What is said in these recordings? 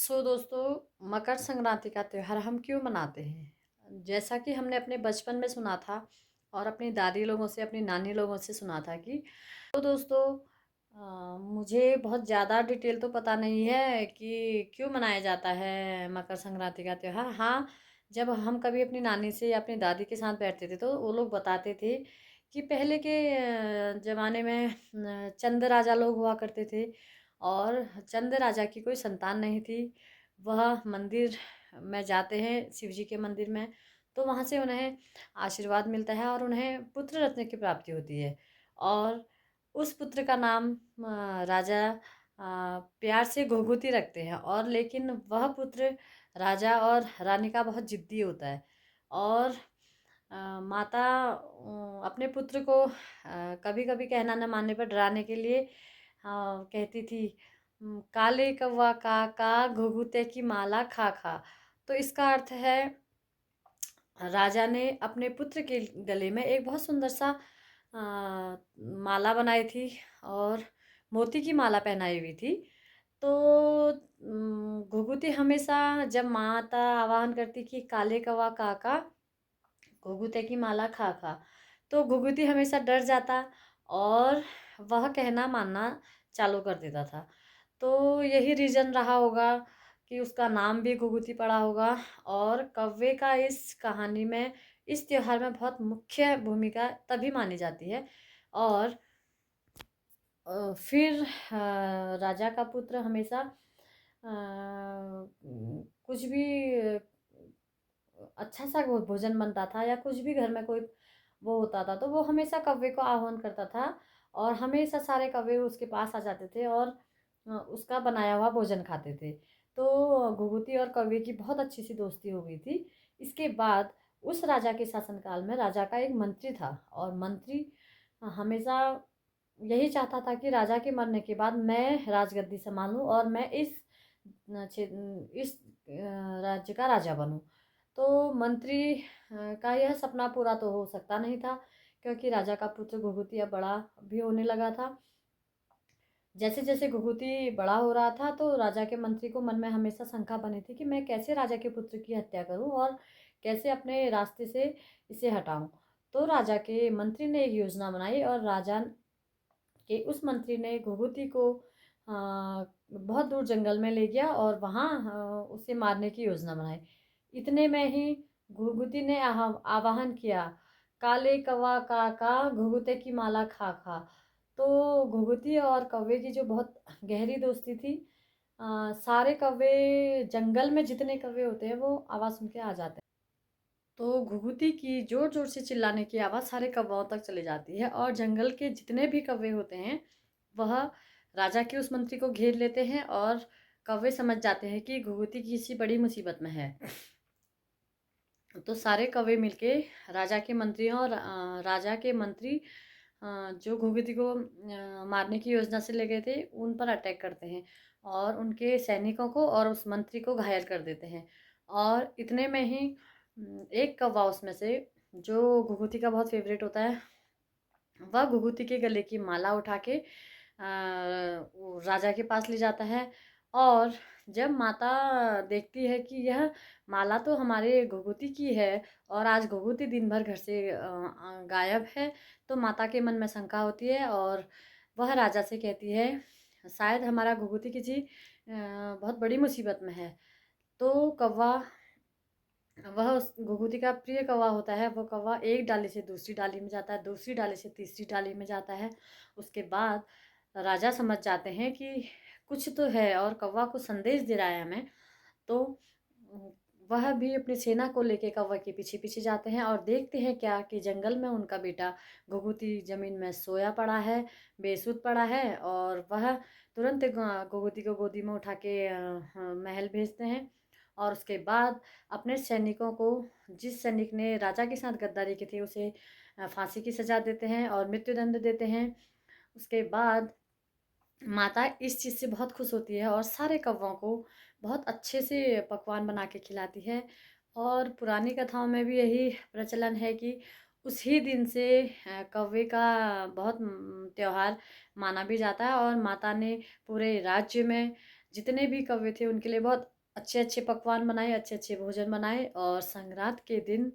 दोस्तों, मकर संक्रांति का त्योहार हम क्यों मनाते हैं? जैसा कि हमने अपने बचपन में सुना था और अपनी दादी लोगों से, अपनी नानी लोगों से सुना था कि दोस्तों, मुझे बहुत ज़्यादा डिटेल तो पता नहीं है कि क्यों मनाया जाता है मकर संक्रांति का त्योहार। हाँ, जब हम कभी अपनी नानी से या अपनी दादी के साथ बैठते थे तो वो लोग बताते थे कि पहले के ज़माने में चंद राजा लोग हुआ करते थे और चंद राजा की कोई संतान नहीं थी। वह मंदिर में जाते हैं, शिव जी के मंदिर में, तो वहाँ से उन्हें आशीर्वाद मिलता है और उन्हें पुत्र रत्न की प्राप्ति होती है। और उस पुत्र का नाम राजा प्यार से घुघुती रखते हैं। और लेकिन वह पुत्र राजा और रानी का बहुत जिद्दी होता है। और माता अपने पुत्र को कभी कभी कहना न मानने पर डराने के लिए कहती थी, काले कौवा काका घुघुते की माला खा खा। तो इसका अर्थ है राजा ने अपने पुत्र के गले में एक बहुत सुंदर सा माला बनाई थी और मोती की माला पहनाई हुई थी। तो घुघुती हमेशा जब माता आह्वान करती कि काले कौवा काका घुघुते की माला खा खा, तो घुघुती हमेशा डर जाता और वह कहना मानना चालू कर देता था। तो यही रीज़न रहा होगा कि उसका नाम भी घुघुती पड़ा होगा। और कौवे का इस कहानी में, इस त्योहार में बहुत मुख्य भूमिका तभी मानी जाती है। और फिर राजा का पुत्र हमेशा कुछ भी अच्छा सा भोजन बनता था या कुछ भी घर में कोई वो होता था तो वो हमेशा कौवे को आह्वान करता था और हमेशा सारे कौवे उसके पास आ जाते थे और उसका बनाया हुआ भोजन खाते थे। तो घुघुती और कौवे की बहुत अच्छी सी दोस्ती हो गई थी। इसके बाद उस राजा के शासनकाल में राजा का एक मंत्री था और मंत्री हमेशा यही चाहता था कि राजा के मरने के बाद मैं राजगद्दी संभालूं और मैं इस राज्य का राजा बनूं। तो मंत्री का यह सपना पूरा तो हो सकता नहीं था क्योंकि राजा का पुत्र घुघुती अब बड़ा भी होने लगा था। जैसे जैसे घुघुती बड़ा हो रहा था तो राजा के मंत्री को मन में हमेशा शंका बनी थी कि मैं कैसे राजा के पुत्र की हत्या करूं और कैसे अपने रास्ते से इसे हटाऊं। तो राजा के मंत्री ने एक योजना बनाई और राजा के उस मंत्री ने घुघुती को बहुत दूर जंगल में ले गया और वहाँ उसे मारने की योजना बनाई। इतने में ही घुघुती ने आवाहन किया, काले कौवा काका घुघुते की माला खा खा। तो घुघुती और कौवे की जो बहुत गहरी दोस्ती थी, सारे कौवे, जंगल में जितने कौवे होते हैं वो आवाज़ सुन के आ जाते हैं। तो घुघुती की जोर जोर से चिल्लाने की आवाज़ सारे कौवाओं तक चली जाती है और जंगल के जितने भी कौवे होते हैं वह राजा के उस मंत्री को घेर लेते हैं और कौवे समझ जाते हैं कि घुघुती किसी बड़ी मुसीबत में है। तो सारे कौवे मिलके राजा के मंत्री और राजा के मंत्री जो घुघुती को मारने की योजना से ले गए थे उन पर अटैक करते हैं और उनके सैनिकों को और उस मंत्री को घायल कर देते हैं। और इतने में ही एक कौवा उसमें से जो घुघुती का बहुत फेवरेट होता है, वह घुघुती के गले की माला उठा के वो राजा के पास ले जाता है। और जब माता देखती है कि यह माला तो हमारे घुघुती की है और आज घुघुती दिन भर घर से गायब है, तो माता के मन में शंका होती है और वह राजा से कहती है, शायद हमारा घुघुती किसी बहुत बड़ी मुसीबत में है। तो कौवा, वह उस घुघुती का प्रिय कौवा होता है, वो कौवा एक डाली से दूसरी डाली में जाता है, दूसरी डाली से तीसरी डाली में जाता है। उसके बाद राजा समझ जाते हैं कि कुछ तो है और कौवा कुछ संदेश दे रहा है हमें। तो वह भी अपनी सेना को लेके कौवा के पीछे पीछे जाते हैं और देखते हैं क्या कि जंगल में उनका बेटा घुघुती जमीन में सोया पड़ा है, बेसुध पड़ा है। और वह तुरंत घुघुती को गोदी में उठा के महल भेजते हैं और उसके बाद अपने सैनिकों को, जिस सैनिक ने राजा के साथ गद्दारी की थी उसे फांसी की सज़ा देते हैं और मृत्युदंड देते हैं। उसके बाद माता इस चीज़ से बहुत खुश होती है और सारे कौवों को बहुत अच्छे से पकवान बना के खिलाती है। और पुरानी कथाओं में भी यही प्रचलन है कि उसी दिन से कौवे का बहुत त्योहार माना भी जाता है और माता ने पूरे राज्य में जितने भी कौवे थे उनके लिए बहुत अच्छे अच्छे पकवान बनाए, अच्छे अच्छे भोजन बनाए और संक्रांत के दिन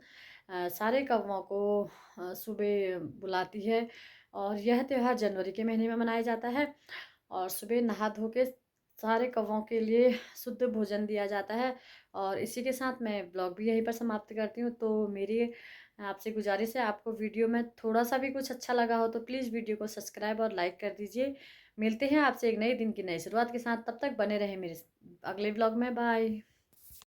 सारे कौवों को सुबह बुलाती है। और यह त्यौहार जनवरी के महीने में मनाया जाता है और सुबह नहा धो के सारे कौवों के लिए शुद्ध भोजन दिया जाता है। और इसी के साथ मैं ब्लॉग भी यहीं पर समाप्त करती हूँ। तो मेरी आपसे गुजारिश है, आपको वीडियो में थोड़ा सा भी कुछ अच्छा लगा हो तो प्लीज़ वीडियो को सब्सक्राइब और लाइक कर दीजिए। मिलते हैं आपसे एक नए दिन की नई शुरुआत के साथ, तब तक बने रहें मेरे अगले ब्लॉग में। बाय।